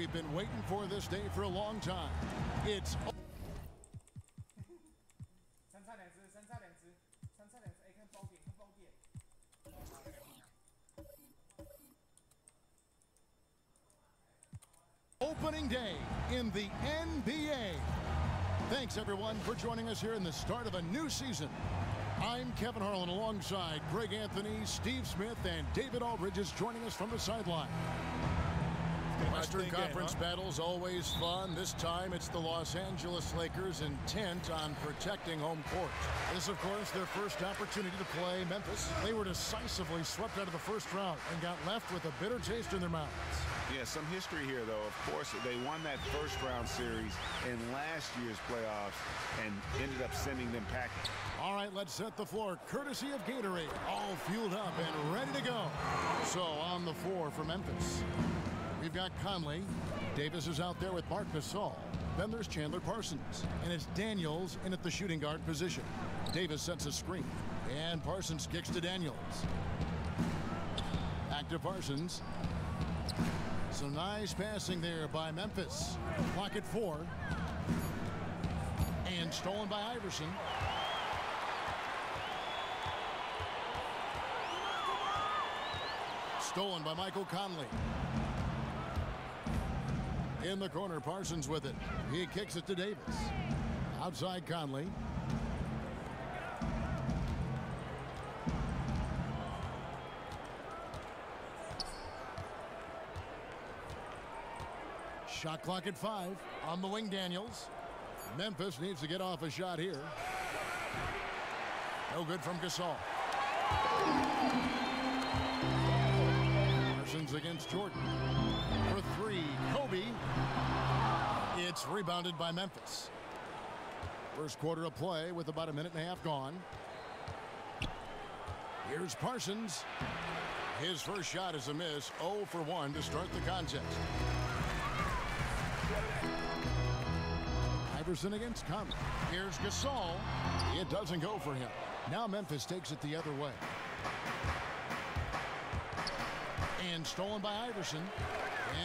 we've been waiting for this day for a long time. It's opening day in the NBA. Thanks, everyone, for joining us here in the start of a new season. I'm Kevin Harlan alongside Greg Anthony, Steve Smith, and David Aldridge is joining us from the sideline. Western Conference battles always fun. This time it's the Los Angeles Lakers intent on protecting home court. This, of course, their first opportunity to play Memphis. They were decisively swept out of the first round and got left with a bitter taste in their mouths. Yeah, some history here, though. Of course, they won that first-round series in last year's playoffs and ended up sending them packing. All right, let's set the floor. Courtesy of Gatorade. All fueled up and ready to go. So, on the floor for Memphis, we've got Conley. Davis is out there with Marc Gasol. Then there's Chandler Parsons. And it's Daniels in at the shooting guard position. Davis sets a screen. And Parsons kicks to Daniels. Back to Parsons. Some nice passing there by Memphis. Clock at 4. And stolen by Iverson. Stolen by Michael Conley. In the corner, Parsons with it. He kicks it to Davis. Outside Conley. Shot clock at 5. On the wing, Daniels. Memphis needs to get off a shot here. No good from Gasol. Parsons against Jordan. For 3, Kobe. It's rebounded by Memphis. First quarter of play with about a minute and a half gone. Here's Parsons. His first shot is a miss. 0 for 1 to start the contest. Iverson against Conley. Here's Gasol. It doesn't go for him. Now Memphis takes it the other way. And stolen by Iverson.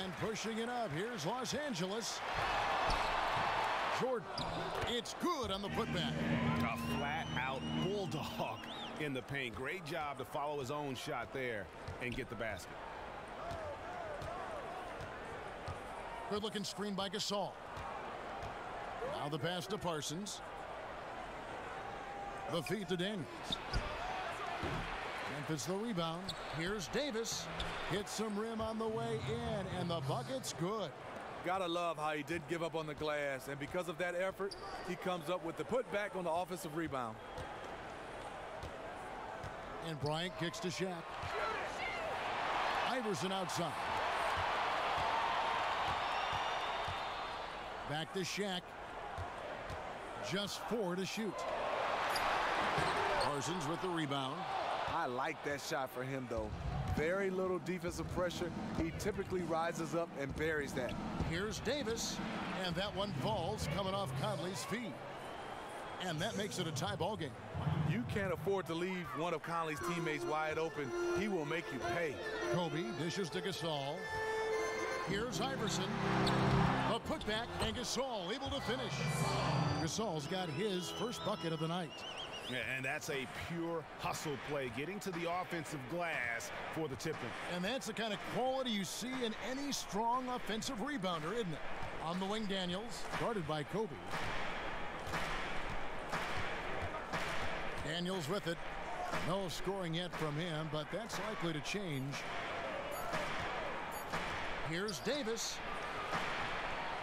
And pushing it up. Here's Los Angeles. Jordan. It's good on the putback. A flat-out bulldog in the paint. Great job to follow his own shot there and get the basket. Good-looking screen by Gasol. Now the pass to Parsons. The feed to Daniels. Memphis the rebound. Here's Davis. Hits some rim on the way in, and the bucket's good. Gotta love how he did give up on the glass, and because of that effort, he comes up with the putback on the offensive rebound. And Bryant kicks to Shaq. Iverson outside. Back to Shaq. Just 4 to shoot. Parsons with the rebound. I like that shot for him, though. Very little defensive pressure. He typically rises up and buries that. Here's Davis. And that one falls coming off Conley's feet. And that makes it a tie ball game. You can't afford to leave one of Conley's teammates wide open. He will make you pay. Kobe dishes to Gasol. Here's Iverson. A putback, and Gasol able to finish. Gasol's got his first bucket of the night. Yeah, and that's a pure hustle play, getting to the offensive glass for the tip-in. And that's the kind of quality you see in any strong offensive rebounder, isn't it? On the wing, Daniels, guarded by Kobe. Daniels with it. No scoring yet from him, but that's likely to change. Here's Davis.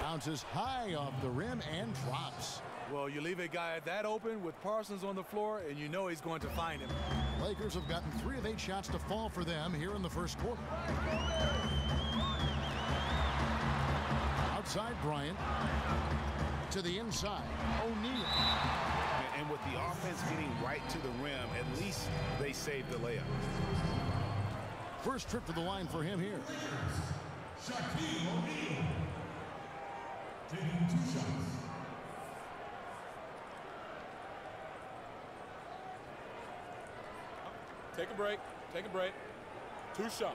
Bounces high off the rim and drops. Well, you leave a guy that open with Parsons on the floor, and you know he's going to find him. Lakers have gotten 3 of 8 shots to fall for them here in the first quarter. Outside Bryant. To the inside. O'Neal. And with the offense getting right to the rim, at least they saved the layup. First trip to the line for him here. Shaquille O'Neal. Taking 2 shots. Take a break. Take a break. 2 shots.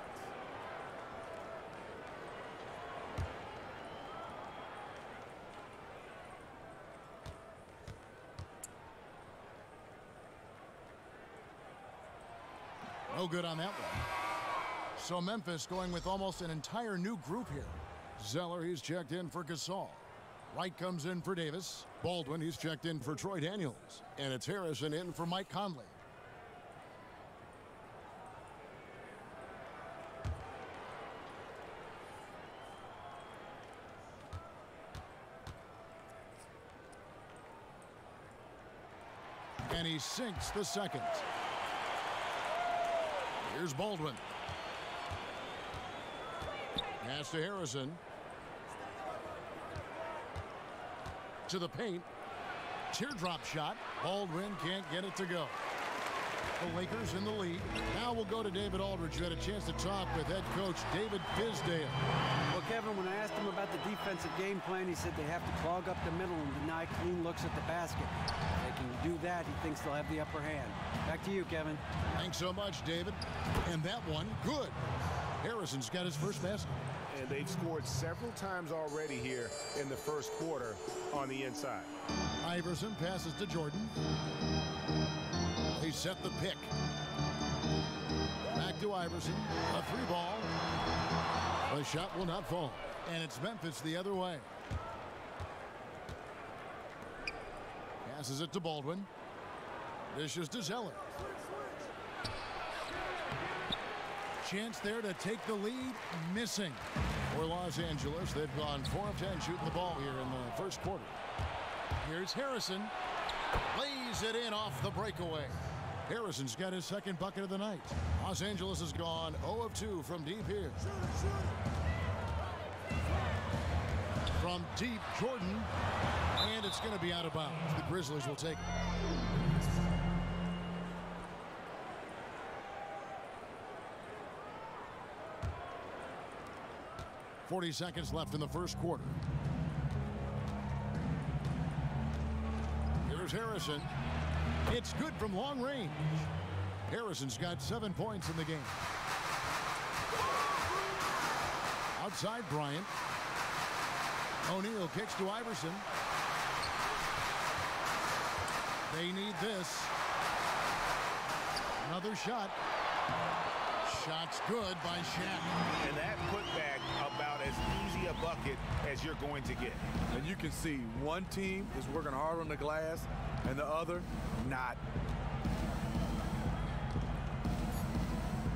No good on that one. So Memphis going with almost an entire new group here. Zeller, he's checked in for Gasol. Wright comes in for Davis. Baldwin, he's checked in for Troy Daniels. And it's Harrison in for Mike Conley. And he sinks the second. Here's Baldwin. Pass to Harrison. To the paint. Teardrop shot. Baldwin can't get it to go. The Lakers in the lead. Now we'll go to David Aldridge, who had a chance to talk with head coach David Fizdale. Well, Kevin, when I asked him about the defensive game plan, he said they have to clog up the middle and deny clean looks at the basket. If they can do that, he thinks they'll have the upper hand. Back to you, Kevin. Thanks so much, David. And that one, good. Harrison's got his first basket. And they've scored several times already here in the first quarter on the inside. Iverson passes to Jordan. They set the pick. Back to Iverson. A three ball. The shot will not fall. And it's Memphis the other way. Passes it to Baldwin. Dishes to Zeller. Chance there to take the lead. Missing. For Los Angeles, they've gone 4 of 10 shooting the ball here in the first quarter. Here's Harrison. Lays it in off the breakaway. Harrison's got his second bucket of the night. Los Angeles has gone 0 of 2 from deep here. From deep, Jordan. And it's going to be out of bounds. The Grizzlies will take it. 40 seconds left in the first quarter. Here's Harrison. It's good from long range. Harrison's got 7 points in the game. Outside Bryant. O'Neal kicks to Iverson. They need this. Another shot. Shot's good by Shaq. And that putback about as easy a bucket as you're going to get. And you can see one team is working hard on the glass and the other not.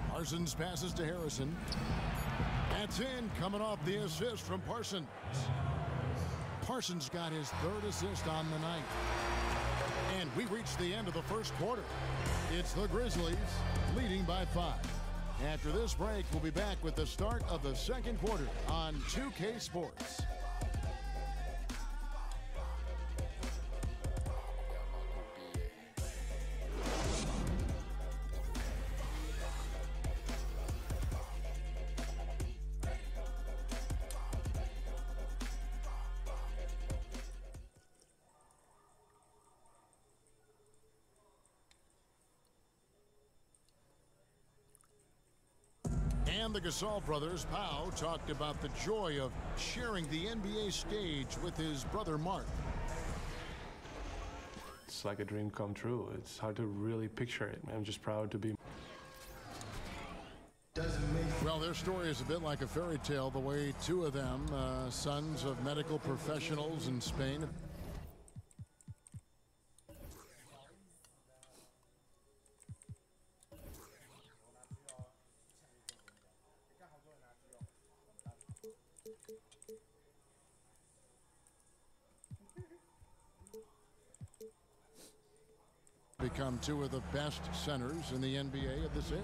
Parsons passes to Harrison. That's in, coming off the assist from Parsons. Parsons got his 3rd assist on the night. And we reach the end of the first quarter. It's the Grizzlies leading by 5. After this break, we'll be back with the start of the second quarter on 2K Sports. And the Gasol brothers, Pau, talked about the joy of sharing the NBA stage with his brother Mark. It's like a dream come true. It's hard to really picture it. I'm just proud to be. Well, their story is a bit like a fairy tale, the way 2 of them, sons of medical professionals in Spain. Become 2 of the best centers in the NBA of this era.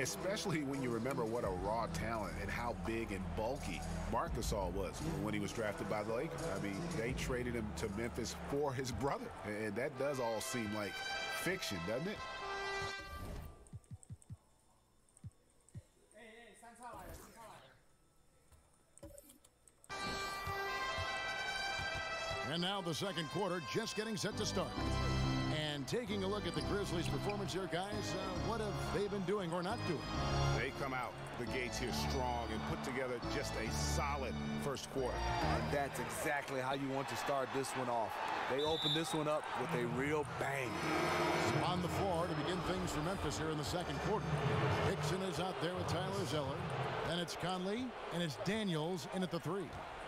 Especially when you remember what a raw talent and how big and bulky Marc Gasol was when he was drafted by the Lakers. I mean, they traded him to Memphis for his brother. And that does all seem like fiction, doesn't it? And now the second quarter just getting set to start. And And taking a look at the Grizzlies' performance here, guys, what have they been doing or not doing? They come out the gates here strong and put together just a solid first quarter. And that's exactly how you want to start this one off. They open this one up with a real bang. On the floor to begin things for Memphis here in the second quarter. Hickson is out there with Tyler Zeller. Then it's Conley, and it's Daniels in at the 3.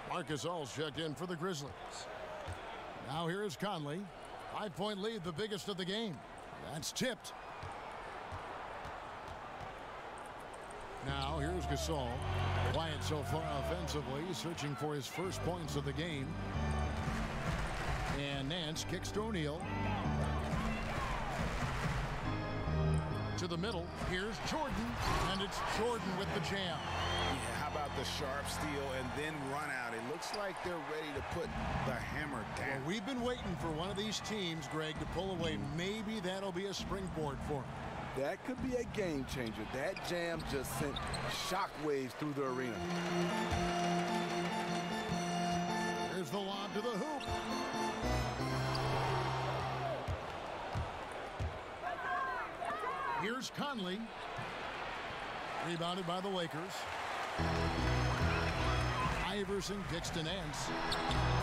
Marc Gasol's checked in for the Grizzlies. Now here is Conley. 5-point lead, the biggest of the game. That's tipped. Now here's Gasol. Quiet so far offensively, searching for his first points of the game. And Nance kicks to O'Neal. To the middle. Here's Jordan. And it's Jordan with the jam. Yeah, how about the sharp steal and then run out? It looks like they're ready to put the hammer down. Well, we've been waiting for one of these teams, Greg, to pull away. Maybe that'll be a springboard for them. That could be a game changer. That jam just sent shockwaves through the arena. Here's the lob to the hoop. Here's Conley. Rebounded by the Lakers. Iverson kicks to Nance.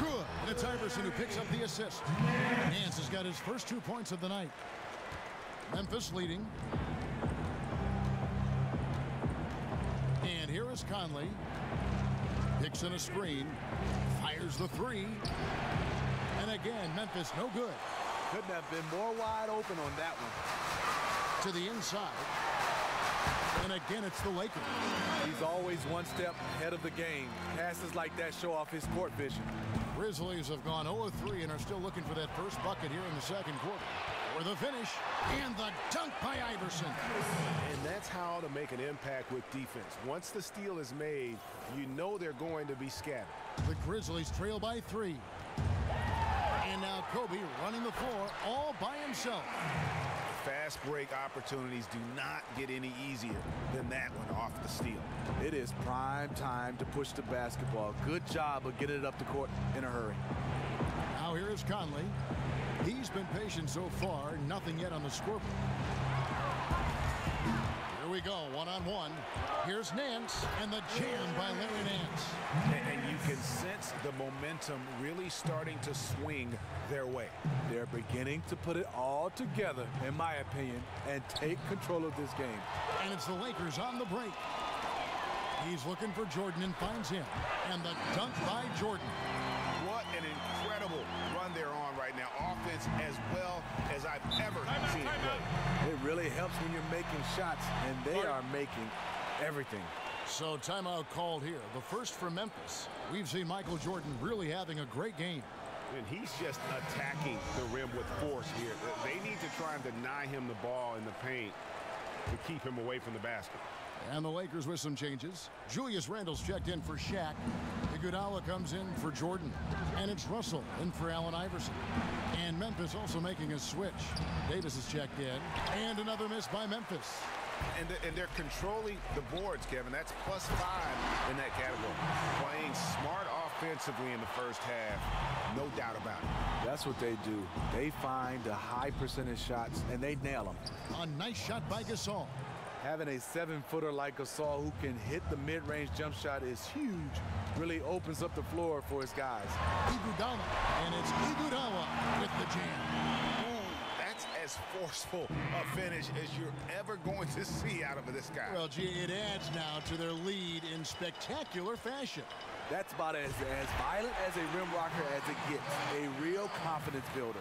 Good. And it's Iverson who picks up the assist. Nance has got his first 2 points of the night. Memphis leading. And here is Conley. Picks in a screen. Fires the 3. And again, Memphis no good. Couldn't have been more wide open on that one. To the inside. And again, it's the Lakers. He's always one step ahead of the game. Passes like that show off his court vision. Grizzlies have gone 0-3 and are still looking for that first bucket here in the second quarter. For the finish, and the dunk by Iverson. And that's how to make an impact with defense. Once the steal is made, you know they're going to be scattered. The Grizzlies trail by 3. And now Kobe running the floor all by himself. Fast break opportunities do not get any easier than that one off the steal. It is prime time to push the basketball. Good job of getting it up the court in a hurry. Now here is Conley. He's been patient so far, nothing yet on the scoreboard. Here we go, one-on-one. Here's Nance, and the jam by Larry Nance. And you can sense the momentum really starting to swing their way. They're beginning to put it all together, in my opinion, and take control of this game. And it's the Lakers on the break. He's looking for Jordan and finds him. And the dunk by Jordan. What an incredible run they're on right now. Offense as well as I've ever seen it play. It really helps when you're making shots, and they are making everything. So timeout called here. The first for Memphis. We've seen Michael Jordan really having a great game. And he's just attacking the rim with force here. They need to try and deny him the ball in the paint to keep him away from the basket. And the Lakers with some changes. Julius Randle's checked in for Shaq. Iguodala comes in for Jordan. And it's Russell in for Allen Iverson. And Memphis also making a switch. Davis is checked in. And another miss by Memphis. And they're controlling the boards, Kevin. That's +5 in that category. Playing smart offensively in the first half. No doubt about it. That's what they do. They find the high percentage shots, and they nail them. A nice shot by Gasol. Having a 7-footer like Gasol who can hit the mid-range jump shot is huge. Really opens up the floor for his guys. Iguodala, and it's Iguodala with the jam. That's as forceful a finish as you're ever going to see out of this guy. Well, gee, it adds now to their lead in spectacular fashion. That's about as violent as a rim rocker as it gets. A real confidence builder.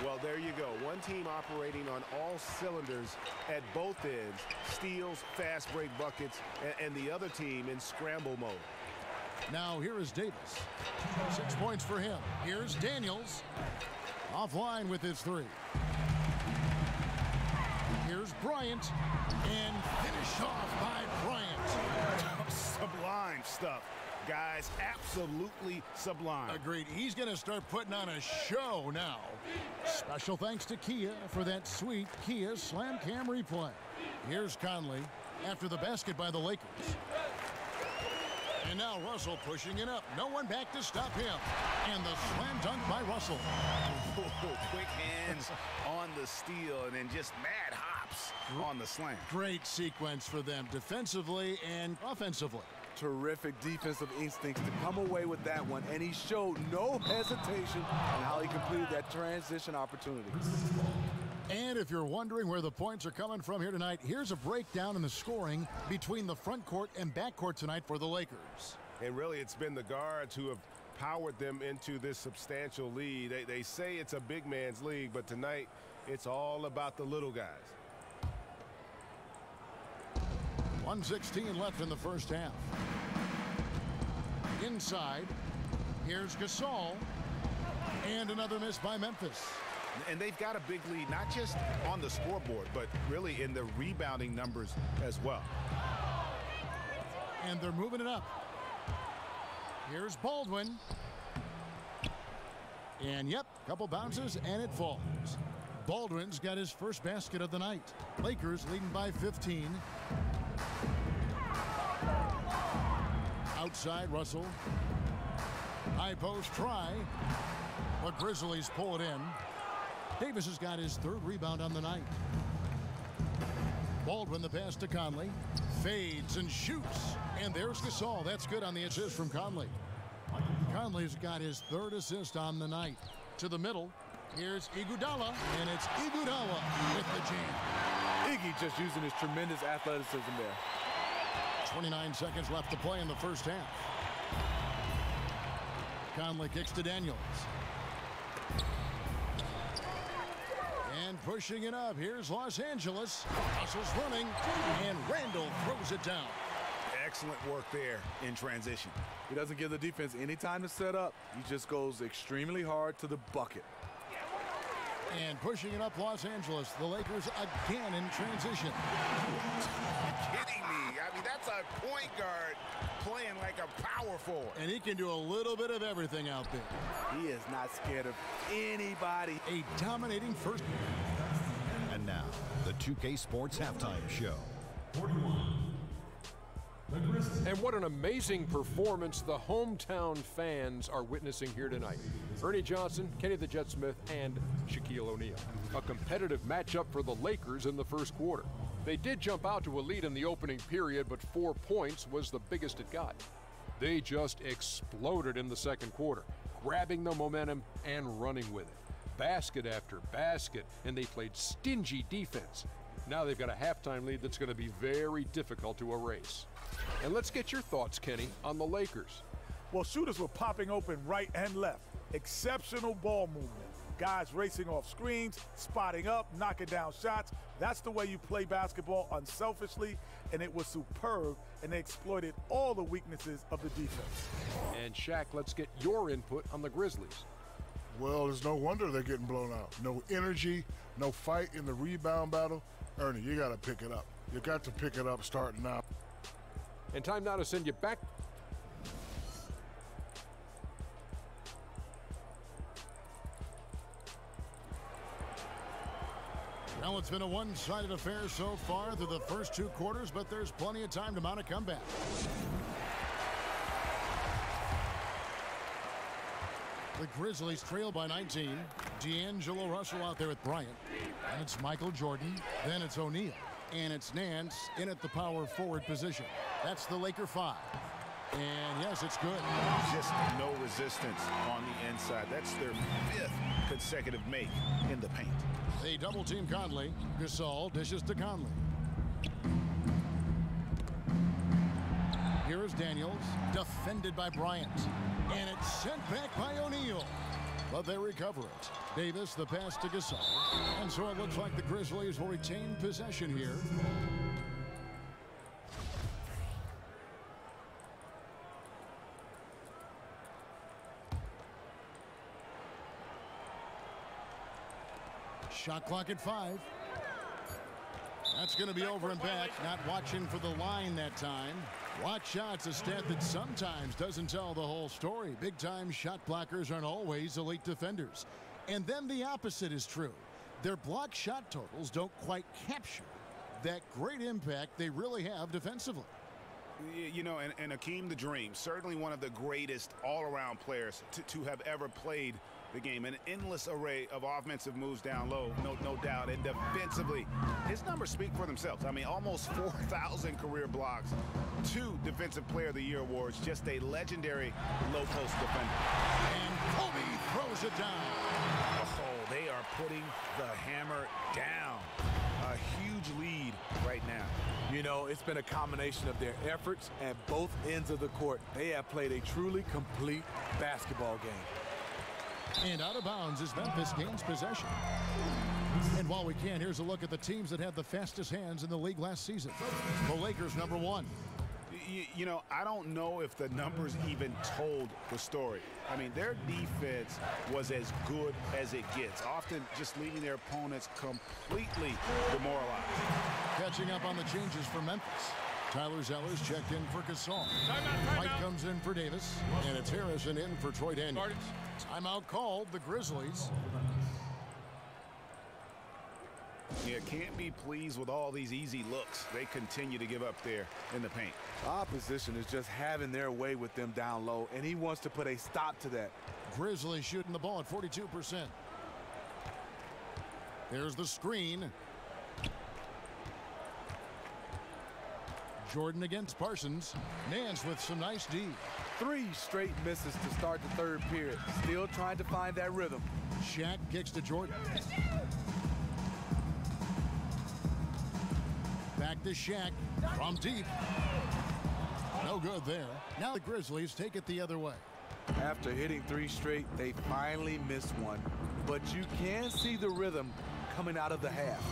Well, there you go. One team operating on all cylinders at both ends. Steals, fast break buckets, and the other team in scramble mode. Now here is Davis. 6 points for him. Here's Daniels. Offline with his 3. Here's Bryant. And finish off by Bryant. Sublime stuff. Guys, absolutely sublime. Agreed. He's going to start putting on a show now. Special thanks to Kia for that sweet Kia Slam Cam replay. Here's Conley after the basket by the Lakers. And now Russell pushing it up. No one back to stop him. And the slam dunk by Russell. Quick hands on the steal and then just mad hops on the slam. Great sequence for them defensively and offensively. Terrific defensive instincts to come away with that one, and he showed no hesitation in how he completed that transition opportunity. And if you're wondering where the points are coming from here tonight, here's a breakdown in the scoring between the front court and back court tonight for the Lakers. And really, it's been the guards who have powered them into this substantial lead. They say it's a big man's league, but tonight it's all about the little guys. 1:16 left in the first half. Inside, here's Gasol. And another miss by Memphis. And they've got a big lead, not just on the scoreboard, but really in the rebounding numbers as well. And they're moving it up. Here's Baldwin. And yep, couple bounces and it falls. Baldwin's got his first basket of the night. Lakers leading by 15. Outside, Russell. High post try. But Grizzlies pull it in. Davis has got his third rebound on the night. Baldwin the pass to Conley. Fades and shoots. And there's Gasol. That's good on the assist from Conley. Conley's got his third assist on the night. To the middle. Here's Iguodala. And it's Iguodala with the jam. Iggy just using his tremendous athleticism there. 29 seconds left to play in the first half. Conley kicks to Daniels. And pushing it up. Here's Los Angeles. Russell's running. And Randall throws it down. Excellent work there in transition. He doesn't give the defense any time to set up. He just goes extremely hard to the bucket. And pushing it up Los Angeles. The Lakers again in transition. Kidding me. I mean, that's a point guard playing like a power forward. And he can do a little bit of everything out there. He is not scared of anybody. A dominating first. And now, the 2K Sports Halftime Show. 41. And what an amazing performance the hometown fans are witnessing here tonight. Ernie Johnson, Kenny the Jet Smith, and Shaquille O'Neal. A competitive matchup for the Lakers in the first quarter. They did jump out to a lead in the opening period, but 4 points was the biggest it got. They just exploded in the second quarter, grabbing the momentum and running with it. Basket after basket, and they played stingy defense. Now they've got a halftime lead that's going to be very difficult to erase. And let's get your thoughts, Kenny, on the Lakers. Well, shooters were popping open right and left. Exceptional ball movement. Guys racing off screens, spotting up, knocking down shots. That's the way you play basketball unselfishly, and it was superb, and they exploited all the weaknesses of the defense. And Shaq, let's get your input on the Grizzlies. Well, it's no wonder they're getting blown out. No energy, no fight in the rebound battle. Ernie, you got to pick it up. You got to pick it up starting now. And time now to send you back. Well, it's been a one-sided affair so far through the first 2 quarters, but there's plenty of time to mount a comeback. The Grizzlies trail by 19. D'Angelo Russell out there with Bryant. And it's Michael Jordan. Then it's O'Neal. And it's Nance in at the power forward position. That's the Laker 5. And yes, it's good. Just no resistance on the inside. That's their 5th consecutive make in the paint. They double team Conley. Gasol dishes to Conley. Here is Daniels, defended by Bryant. And it's sent back by O'Neal. But they recover it. Davis, the pass to Gasol. And so it looks like the Grizzlies will retain possession here. Shot clock at 5. That's going to be over and back. Not watching for the line that time. Watch shots, a stat that sometimes doesn't tell the whole story. Big-time shot blockers aren't always elite defenders. And then the opposite is true. Their block shot totals don't quite capture that great impact they really have defensively. You know, and Hakeem the Dream, certainly one of the greatest all-around players to have ever played the game. An endless array of offensive moves down low, no doubt. And defensively, his numbers speak for themselves. I mean, almost 4,000 career blocks, 2 Defensive Player of the Year awards, just a legendary low-post defender. And Kobe throws it down. Oh, they are putting the hammer down. A huge lead right now. You know, it's been a combination of their efforts at both ends of the court. They have played a truly complete basketball game. And out of bounds as Memphis gains possession. And while we can, here's a look at the teams that had the fastest hands in the league last season. The Lakers, #1. You know, I don't know if the numbers even told the story. I mean, their defense was as good as it gets, often just leaving their opponents completely demoralized. Catching up on the changes for Memphis. Tyler Zeller's checked in for Gasol. Mike comes in for Davis, and it's Harrison in for Troy Daniels. Timeout called, the Grizzlies. Yeah, can't be pleased with all these easy looks they continue to give up there in the paint. Opposition is just having their way with them down low, and he wants to put a stop to that. Grizzlies shooting the ball at 42%. There's the screen. Jordan against Parsons. Nance with some nice D. 3 straight misses to start the 3rd period. Still trying to find that rhythm. Shaq kicks to Jordan. Back to Shaq from deep. No good there. Now the Grizzlies take it the other way. After hitting 3 straight, they finally missed one. But you can see the rhythm coming out of the half.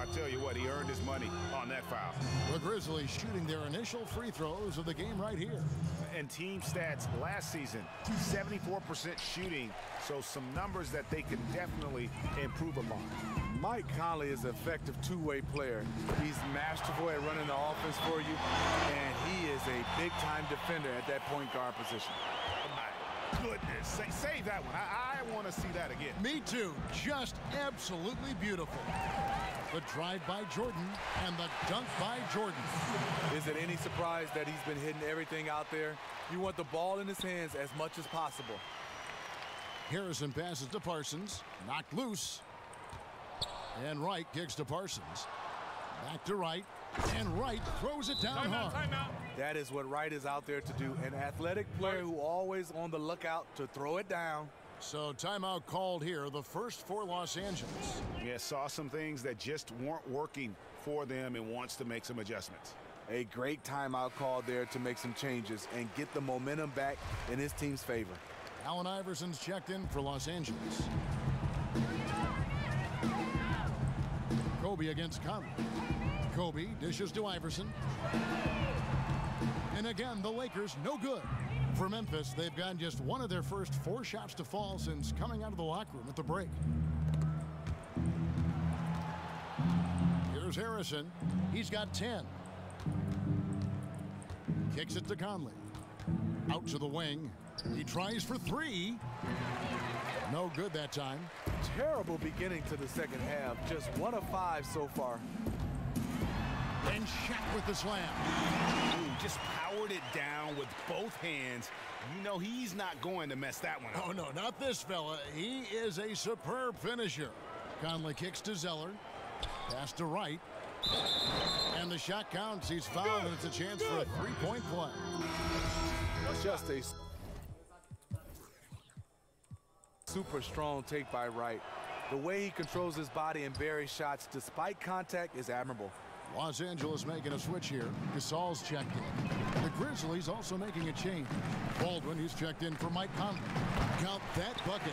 I tell you what, he earned his money on that foul. The Grizzlies shooting their initial free throws of the game right here. And team stats last season, 74% shooting, so some numbers that they can definitely improve upon. Mike Conley is an effective two-way player. He's masterful at running the offense for you, and he is a big-time defender at that point guard position. My goodness, save that one. I want to see that again. Me too. Just absolutely beautiful. The drive by Jordan and the dunk by Jordan. Is it any surprise that he's been hitting everything out there? You want the ball in his hands as much as possible. Harrison passes to Parsons. Knocked loose. And Wright kicks to Parsons. Back to Wright. And Wright throws it down hard. Timeout. That is what Wright is out there to do. An athletic player who always on the lookout to throw it down. So timeout called here, the first for Los Angeles. Yeah, saw some things that just weren't working for them and wants to make some adjustments. A great timeout call there to make some changes and get the momentum back in his team's favor. Allen Iverson's checked in for Los Angeles. Kobe against Conley. Kobe dishes to Iverson. And again, the Lakers no good. For Memphis, they've gotten just one of their first 4 shots to fall since coming out of the locker room at the break. Here's Harrison. He's got 10. Kicks it to Conley. Out to the wing. He tries for 3. No good that time. Terrible beginning to the second half. Just 1 of 5 so far. And Shaq with the slam. Ooh, just powered it down with both hands. You know he's not going to mess that one up. Oh, no, not this fella. He is a superb finisher. Conley kicks to Zeller. Pass to Wright. And the shot counts. He's fouled, and it's a chance for a 3-point play. Just a super strong take by Wright. The way he controls his body and buries shots despite contact is admirable. Los Angeles making a switch here. Gasol's checked in. The Grizzlies also making a change. Baldwin, who's checked in for Mike Conley. Count that bucket.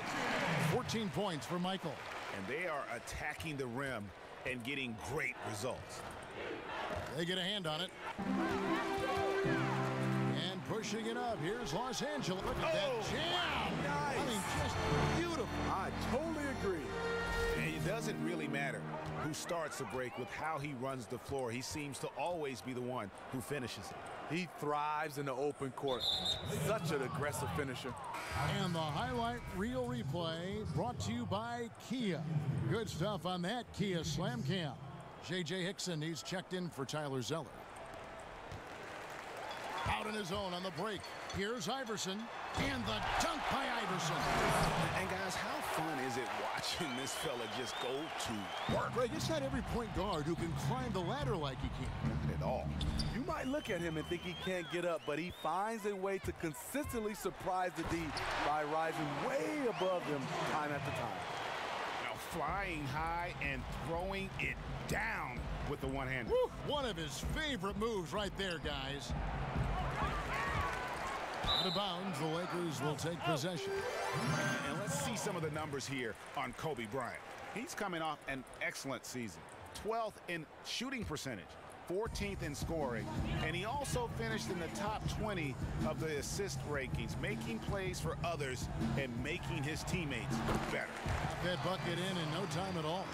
14 points for Michael. And they are attacking the rim and getting great results. They get a hand on it. And pushing it up. Here's Los Angeles. Look at that jam. Nice. I mean, just beautiful. I totally agree. And it doesn't really matter who starts the break with how he runs the floor. He seems to always be the one who finishes it. He thrives in the open court. Such an aggressive finisher. And the highlight reel replay brought to you by Kia. Good stuff on that Kia Slam Cam. J.J. Hickson, he's checked in for Tyler Zeller. Out in his own on the break. Here's Iverson. And the dunk by Iverson. And guys, how fun is it watching this fella just go to work? Greg, it's not every point guard who can climb the ladder like he can. Not at all. You might look at him and think he can't get up, but he finds a way to consistently surprise the D by rising way above them time after time. Now flying high and throwing it down with the one-hander. One of his favorite moves right there, guys. Out of bounds, the Lakers will take possession. And let's see some of the numbers here on Kobe Bryant. He's coming off an excellent season. 12th in shooting percentage, 14th in scoring, and he also finished in the top 20 of the assist rankings, making plays for others and making his teammates better. That bucket in no time at all.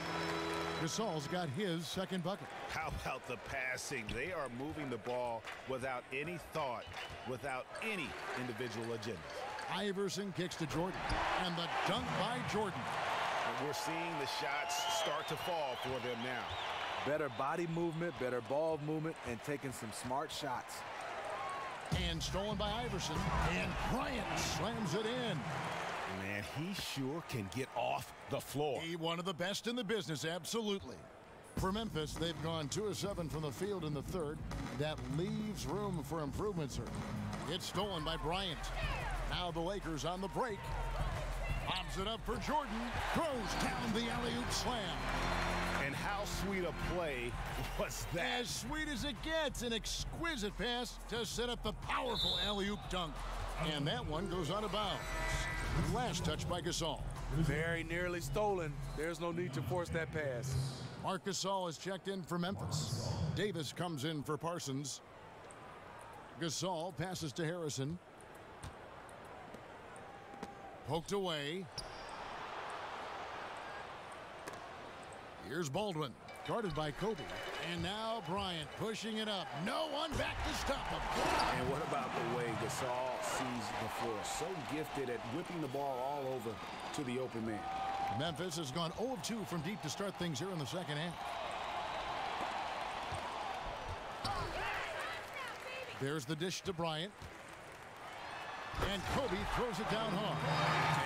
Gasol's got his second bucket. How about the passing? They are moving the ball without any thought, without any individual agenda. Iverson kicks to Jordan, and the dunk by Jordan. And we're seeing the shots start to fall for them now. Better body movement, better ball movement, and taking some smart shots. And stolen by Iverson, and Bryant slams it in. Man, he sure can get off the floor. He one of the best in the business, absolutely. For Memphis, they've gone 2 of 7 from the field in the third. That leaves room for improvement, sir. It's stolen by Bryant. Now the Lakers on the break. Lobs it up for Jordan. Throws down the alley-oop slam. And how sweet a play was that? As sweet as it gets. An exquisite pass to set up the powerful alley-oop dunk. And that one goes out of bounds. Last touch by Gasol. Very nearly stolen. There's no need to force that pass. Marc Gasol is checked in for Memphis. Davis comes in for Parsons. Gasol passes to Harrison. Poked away. Here's Baldwin, guarded by Kobe. And now Bryant pushing it up. No one back to stop him. And what about the way Gasol sees the floor? So gifted at whipping the ball all over to the open man. Memphis has gone 0 of 2 from deep to start things here in the second half. There's the dish to Bryant. And Kobe throws it down hard.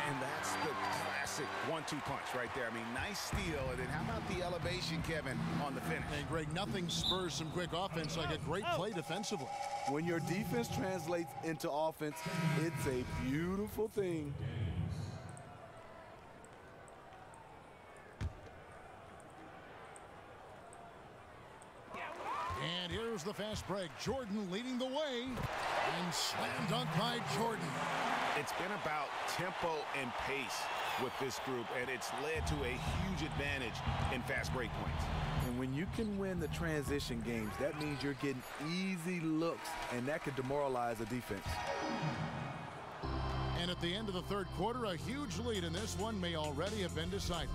And that's the classic 1-2 punch right there. I mean, nice steal. And then how about the elevation, Kevin, on the finish? And Greg, nothing spurs some quick offense like a great play defensively. When your defense translates into offense, it's a beautiful thing. And here's the fast break. Jordan leading the way. And slam dunk by Jordan. It's been about tempo and pace with this group, and it's led to a huge advantage in fast break points. And when you can win the transition games, that means you're getting easy looks, and that could demoralize a defense. And at the end of the third quarter, a huge lead in this one may already have been decided.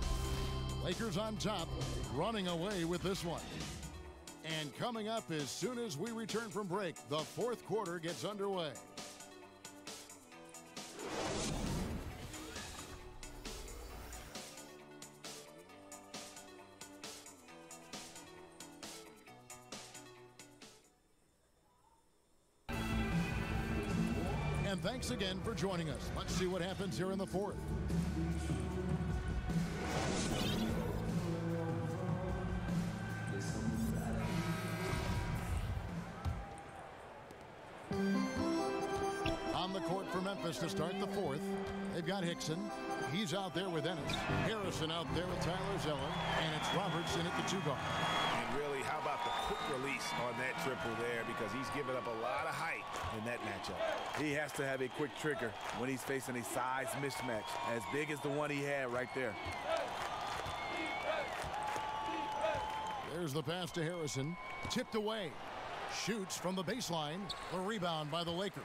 Lakers on top, running away with this one. And coming up as soon as we return from break, the fourth quarter gets underway. And thanks again for joining us. Let's see what happens here in the fourth. On the court for Memphis to start the fourth. They've got Hickson. He's out there with Ennis. Harrison out there with Tyler Zeller. And it's Robertson at the 2 guard. And really, how about the quick release on that triple there, because he's given up a lot of height in that matchup. He has to have a quick trigger when he's facing a size mismatch as big as the one he had right there. There's the pass to Harrison. Tipped away. Shoots from the baseline. A rebound by the Lakers.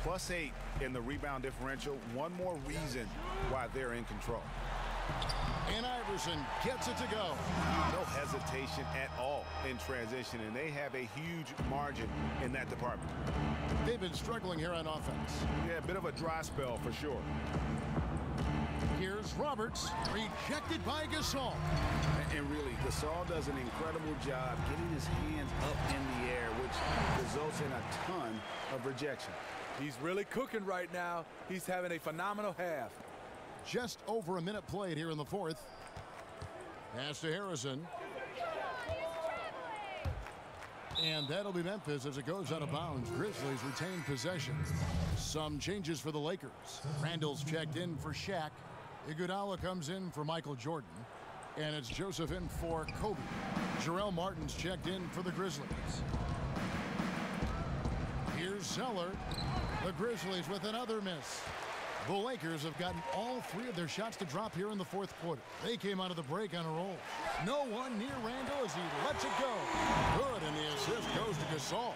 +8 in the rebound differential. One more reason why they're in control. And Iverson gets it to go. No hesitation at all in transition, and they have a huge margin in that department. They've been struggling here on offense. Yeah, a bit of a dry spell for sure. Here's Roberts, rejected by Gasol. And really, Gasol does an incredible job getting his hands up in the air, which results in a ton of rejection. He's really cooking right now. He's having a phenomenal half. Just over a minute played here in the fourth. Pass to Harrison. And that'll be Memphis as it goes out of bounds. Grizzlies retain possession. Some changes for the Lakers. Randall's checked in for Shaq. Iguodala comes in for Michael Jordan. And it's Joseph in for Kobe. Jarrell Martin's checked in for the Grizzlies. Here's Zeller. The Grizzlies with another miss. The Lakers have gotten all three of their shots to drop here in the fourth quarter. They came out of the break on a roll. No one near Randall as he lets it go. Good, and the assist goes to Gasol.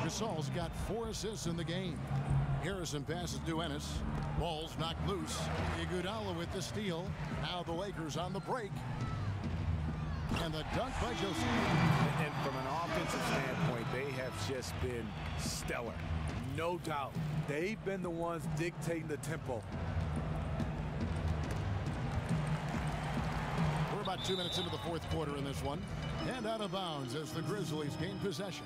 Gasol's got 4 assists in the game. Harrison passes to Ennis. Ball's knocked loose. Iguodala with the steal. Now the Lakers on the break. And the dunk by Joseph. And from an offensive standpoint, they have just been stellar. No doubt. They've been the ones dictating the tempo. We're about 2 minutes into the fourth quarter in this one. And out of bounds as the Grizzlies gain possession.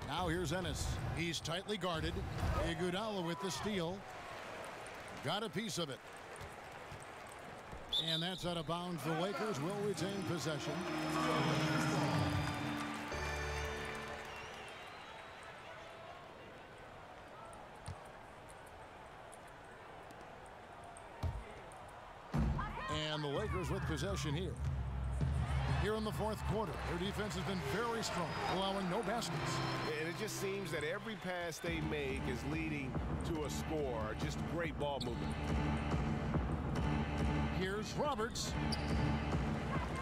Now here's Ennis. He's tightly guarded. Iguodala with the steal. Got a piece of it. And that's out of bounds. The Lakers will retain possession. And the Lakers with possession here. Here in the fourth quarter, their defense has been very strong, allowing no baskets. And it just seems that every pass they make is leading to a score. Just great ball movement. Here's Roberts.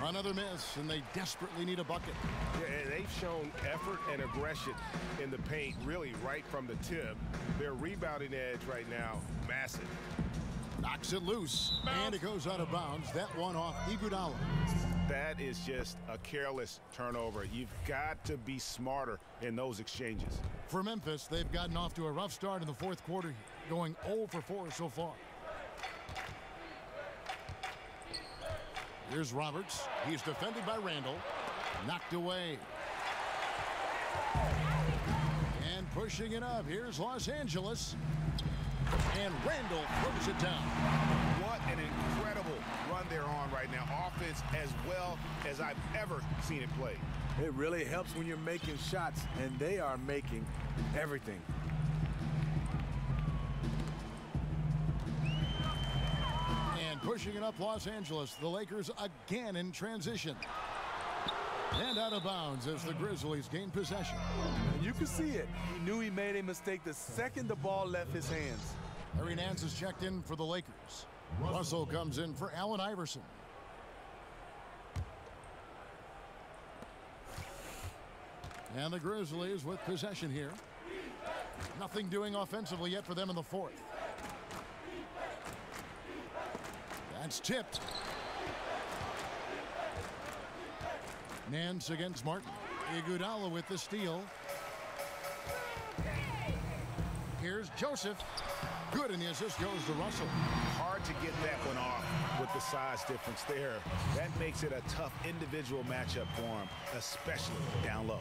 Another miss, and they desperately need a bucket. Yeah, and they've shown effort and aggression in the paint, really right from the tip. Their rebounding edge right now, massive. Knocks it loose, and it goes out of bounds. That one off Iguodala. That is just a careless turnover. You've got to be smarter in those exchanges. For Memphis, they've gotten off to a rough start in the fourth quarter, going 0 for 4 so far. Here's Roberts. He's defended by Randall. Knocked away. And pushing it up. Here's Los Angeles. And Randall throws it down. What an incredible run they're on right now. Offense as well as I've ever seen it play. It really helps when you're making shots, and they are making everything. And pushing it up Los Angeles. The Lakers again in transition. And out of bounds as the Grizzlies gain possession. And you can see it. He knew he made a mistake the second the ball left his hands. Larry Nance is checked in for the Lakers. Russell comes in for Allen Iverson. And the Grizzlies with possession here. Nothing doing offensively yet for them in the fourth. That's tipped. Nance against Martin. Iguodala with the steal. Here's Joseph. Good, and the assist goes to Russell. Hard to get that one off with the size difference there. That makes it a tough individual matchup for him, especially down low.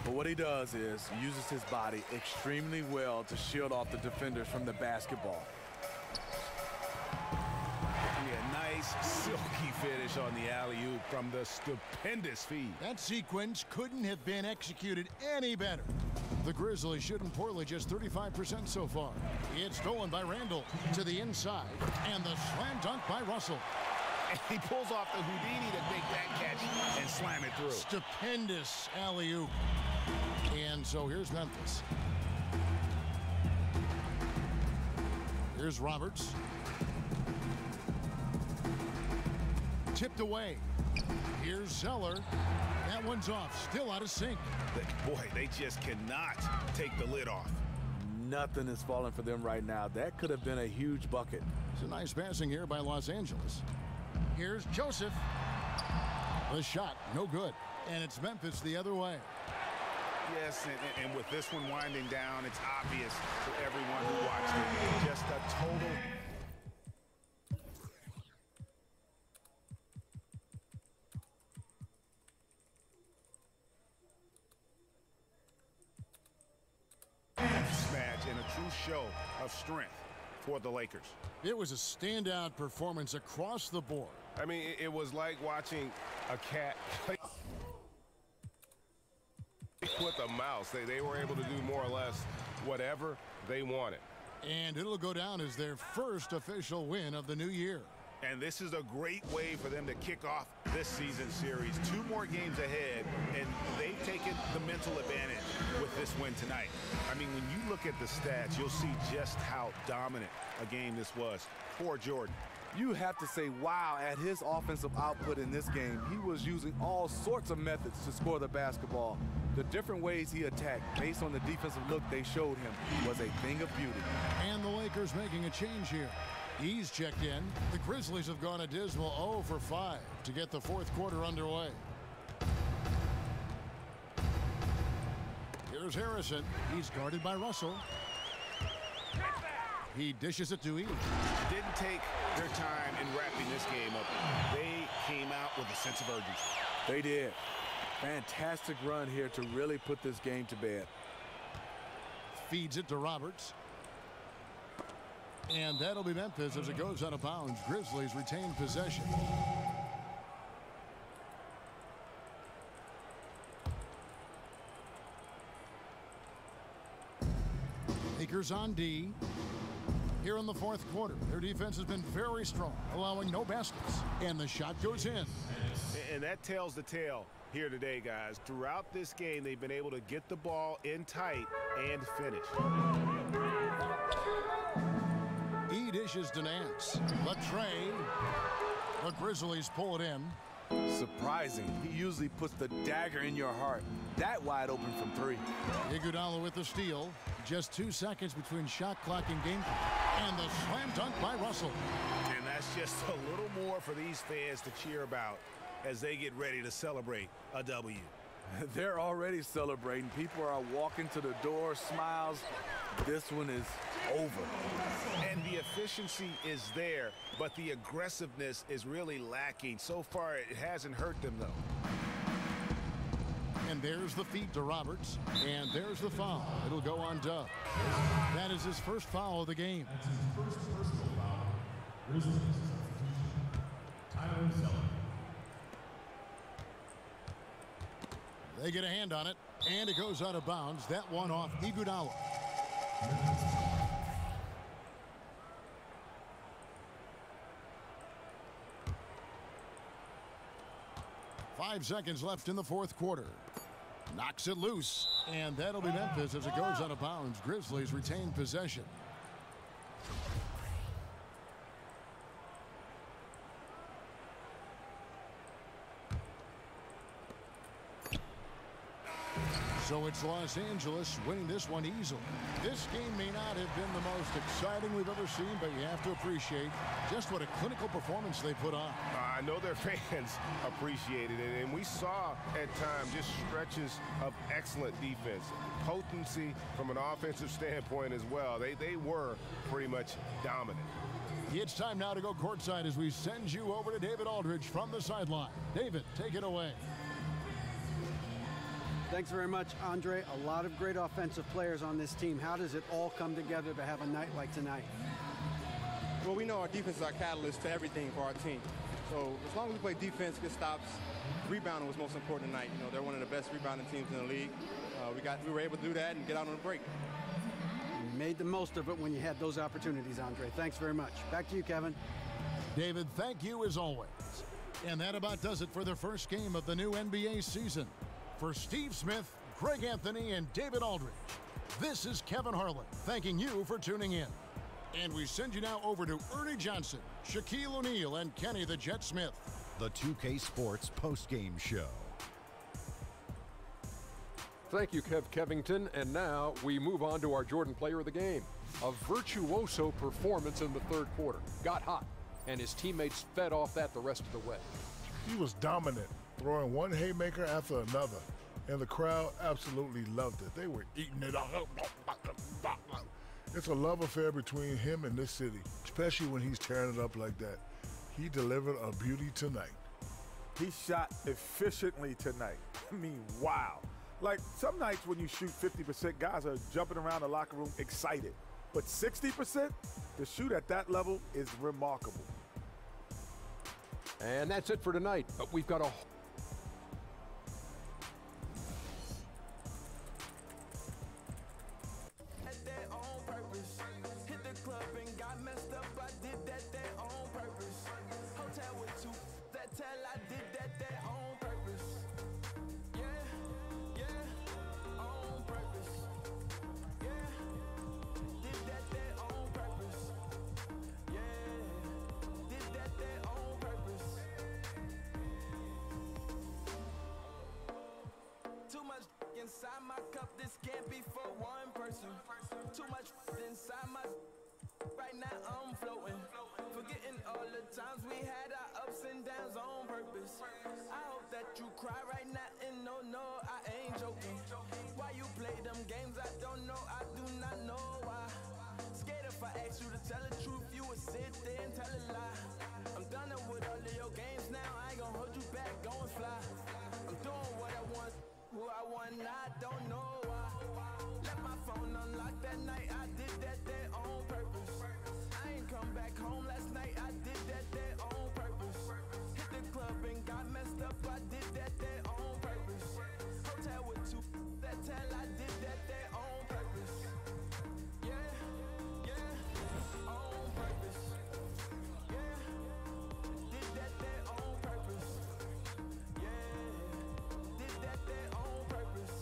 But what he does is uses his body extremely well to shield off the defenders from the basketball. Yeah, nice silky finish on the alley-oop from the stupendous feed. That sequence couldn't have been executed any better. The Grizzlies shooting poorly, just 35% so far. It's stolen by Randall to the inside, and the slam dunk by Russell. And he pulls off the Houdini to make that catch and slam it through. Stupendous alley-oop. And so here's Memphis. Here's Roberts. Tipped away. Here's Zeller. That one's off. Still out of sync. Boy, they just cannot take the lid off. Nothing is falling for them right now. That could have been a huge bucket. It's a nice passing here by Los Angeles. Here's Joseph. The shot, no good. And it's Memphis the other way. Yes, and with this one winding down, it's obvious to everyone who watched it. Just a total... match and a true show of strength for the Lakers. It was a standout performance across the board. I mean, it was like watching a cat play with a mouse. They were able to do more or less whatever they wanted. And it'll go down as their first official win of the new year. And this is a great way for them to kick off this season series. 2 more games ahead, and they've taken the mental advantage with this win tonight. I mean, when you look at the stats, you'll see just how dominant a game this was for Jordan. You have to say, wow, at his offensive output in this game, he was using all sorts of methods to score the basketball. The different ways he attacked based on the defensive look they showed him was a thing of beauty. And the Lakers making a change here. He's checked in. The Grizzlies have gone a dismal 0 for 5 to get the fourth quarter underway. Here's Harrison. He's guarded by Russell. He dishes it to Eve. Didn't take their time in wrapping this game up. They came out with a sense of urgency. They did. Fantastic run here to really put this game to bed. Feeds it to Roberts. And that'll be Memphis as it goes out of bounds. Grizzlies retain possession. Lakers on D. Here in the fourth quarter, their defense has been very strong, allowing no baskets. And the shot goes in. And that tells the tale here today, guys. Throughout this game, they've been able to get the ball in tight and finish. He dishes to Nance. Latrey. The Grizzlies pull it in. Surprising. He usually puts the dagger in your heart. That wide open from 3. Iguodala with the steal. Just 2 seconds between shot clock and game clock. And the slam dunk by Russell. And that's just a little more for these fans to cheer about as they get ready to celebrate a W. They're already celebrating. People are walking to the door, smiles. This one is over. And the efficiency is there, but the aggressiveness is really lacking. So far, it hasn't hurt them, though. And there's the feed to Roberts. And there's the foul. It'll go on Dove. That is his first foul of the game. That's his first personal foul. Grizzlies substitution. Tyler Zeller. They get a hand on it, and it goes out of bounds. That one off Iguodala. 5 seconds left in the fourth quarter. Knocks it loose, and that'll be Memphis as it goes out of bounds. Grizzlies retain possession. So it's Los Angeles winning this one easily. This game may not have been the most exciting we've ever seen, but you have to appreciate just what a clinical performance they put on. I know their fans appreciated it, and we saw at times just stretches of excellent defense. Potency from an offensive standpoint as well. They were pretty much dominant. It's time now to go courtside as we send you over to David Aldridge from the sideline. David, take it away. Thanks very much, Andre. A lot of great offensive players on this team. How does it all come together to have a night like tonight? Well, we know our defense is our catalyst to everything for our team. So as long as we play defense, get stops, rebounding was most important tonight. You know, they're one of the best rebounding teams in the league. We were able to do that and get out on a break. You made the most of it when you had those opportunities, Andre. Thanks very much. Back to you, Kevin. David, thank you as always. And that about does it for the first game of the new NBA season. For Steve Smith, Greg Anthony, and David Aldridge, this is Kevin Harlan thanking you for tuning in. And we send you now over to Ernie Johnson, Shaquille O'Neal, and Kenny the Jet Smith. The 2K Sports postgame show. Thank you, Kev Kevington. And now we move on to our Jordan player of the game. A virtuoso performance in the third quarter. Got hot, and his teammates fed off that the rest of the way. He was dominant throwing one haymaker after another. And the crowd absolutely loved it. They were eating it up. It's a love affair between him and this city, especially when he's tearing it up like that. He delivered a beauty tonight. He shot efficiently tonight. I mean, wow. Like, some nights when you shoot 50%, guys are jumping around the locker room excited. But 60% to shoot at that level is remarkable. And that's it for tonight. But we've got a inside my cup, this can't be for one person. Too much inside my right now I'm floating. Forgetting all the times we had our ups and downs on purpose. I hope that you cry right now and no, I ain't joking. Why you play them games, I don't know, I do not know why. Scared if I ask you to tell the truth, you would sit there and tell a lie. I'm done with all of your games now, I ain't gonna hold you back, go and fly. I'm doing what I want, who I want, I don't know why. Left my phone unlocked that night, I did that there on purpose. I ain't come back home last night, I did that there on purpose. Hit the club and got messed up, I did that there on purpose. Hotel with two, that tell I did that there on purpose. Yeah, on purpose. Yeah, did that there on purpose. Yeah, did that there on purpose.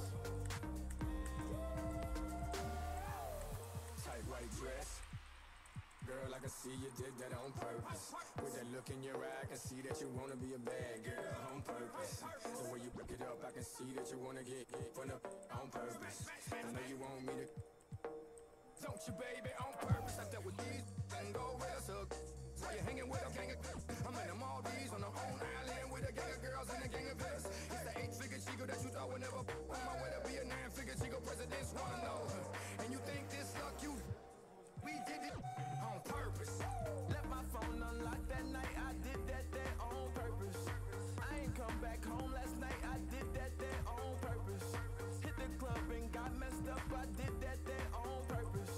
Tight white dress. Girl, I can see you did that on purpose. With that look in your eye, I can see that you wanna be a bad girl on purpose. The way you pick it up, I can see that you wanna get fun up on purpose. I know you want me to, don't you, baby, on purpose. I dealt with these and go real so. While you hanging with a gang of, I'm in the Maldives on the own island with a gang of girls and a gang of us. It's the 8-figure chico that you thought would never on my way to be a 9-figure chico. Presidents wanna know her, and you think this luck you. We did it on purpose. Left my phone unlocked that night, I did that there on purpose. I ain't come back home last night, I did that there on purpose. Hit the club and got messed up, I did that there on purpose.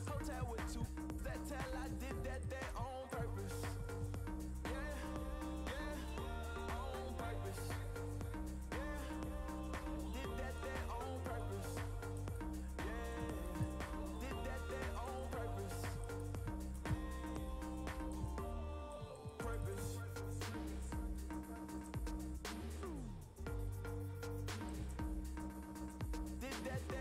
Hotel with two, that tell I did that there on purpose. Yeah, on purpose. Yeah, did that there on purpose. Yeah, did that there on purpose. Purpose. Did that there